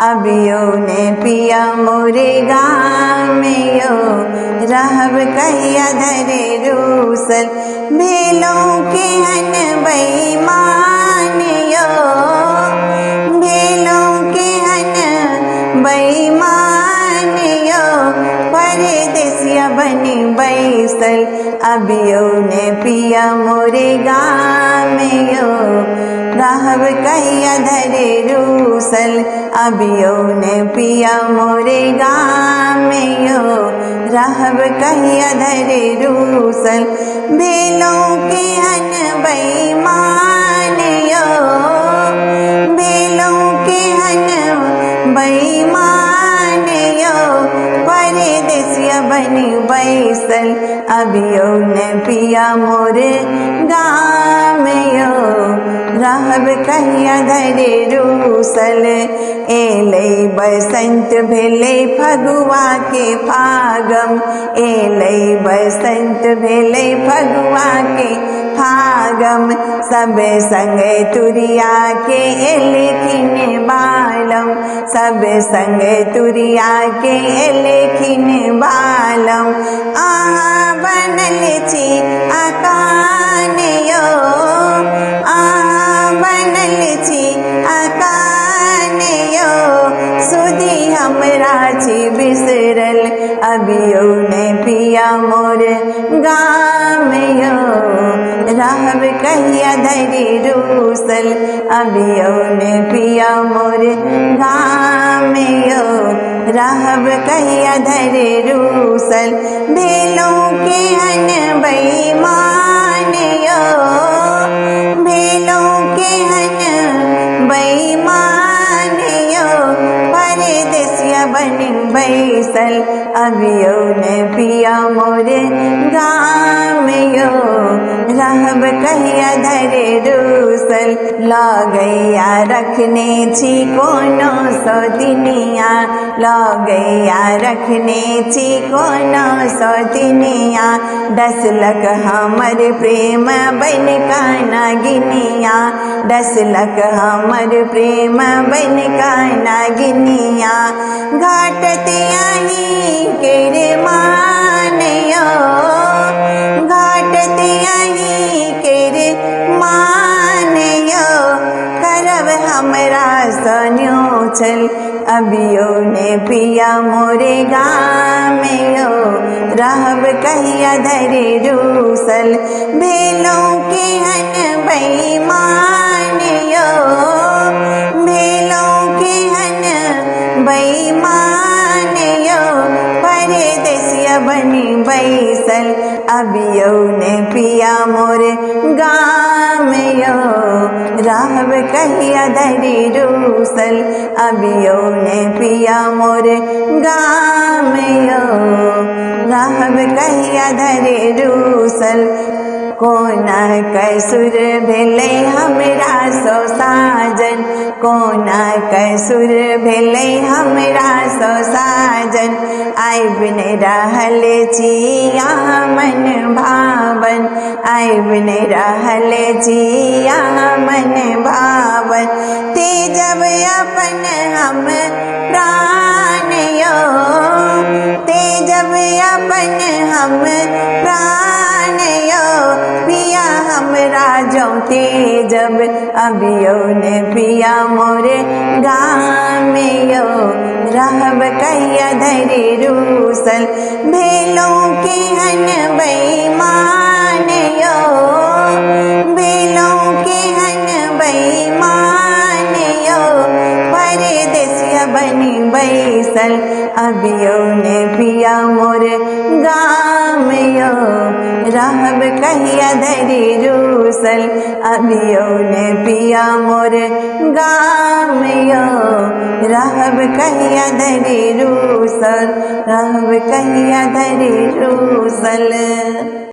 अबियो ने पिया मोरे गाम यो रहब कहिया धरे रूसल भेलों के हन बेईमान यो भेलों के हन बेईमान यो परदेसिया बनी बैसल अबियो ने पिया मोरे गाम यो रहब कहिया धरे रूसल अबियो ने पिया मोरे गाम यो रहब कहिया धरे रूसल भेलों के हन बेईमान यो भेलों के हन बेईमान यो परदेसिया बनी बैसल अबियो ने पिया मोरे गाम यो रहब कहिया धरे रूसल एलै बसंत भेलै फगुआ के फागम एलै बसंत भेलै फगुआ के फागम सब संग तुरिया के एलखिन बालम सब संग तुरिया के एलखिन बालम आहा बनल छी अकान यो आहा बनल छी अकान यो सुधी हमरा छी बिसरल अबियो ने पिया मोर गाम यो रहब कहिया धरे रूसल अबियो ने पिया मोर गाम यो रहब कहिया धरे रूसल भेलों के हन बेईमान यो भेलों के हन बेईमान यो परदेसिया बनी बैसल अबियो ने पिया मोरे गाम यो रहब कहिया धरे रूसल लगैया रखने छी कोनो सौतिनिया लगैया रखने छी कोनो सौतिनिया डसलक हमर प्रेम बन काना गिनिया डसलक हमर प्रेम बन काना गिनिया घाटत यहीं केर मान यो घाटत यहीं केर मान यो करब हमरा सन्यो छल अबियो ने पिया मोरे गाम यो रहब कहिया धरे रूसल भेलों के हन बेईमान यो भेलों के हन बेईमान यो परदेसिया बनी बैसल अबियो ने पिया मोरे गाम यो रहब कहिया धरे रूसल अबियो ने पिया मोरे गाम यो रहब कहिया धरे रूसल कोना कसुर भेलै हमरा सो साजन कोना कसुर भेलै हमरा सो साजन आइब नहि रहल छी यहाँ मन भावन आइब नहि रहल छी यहाँ मन भावन तेजब अपन हम प्राण यो तेजब अपन हम प्राण यो पिया हमरा जो तेजब अबियो ने पिया मोरे गाम यो रहब कहिया धरे रूसल भेलों के हन बेईमान यो भेलों के हन बेईमान यो परदेसिया बनी बैसल अबियो ने पिया मोर गाम यो रहब कहिया धरे रूसल अबियो ने पिया मोर गाम यो रहब कहिया धरे रूसल रहब कहिया धरे रूसल।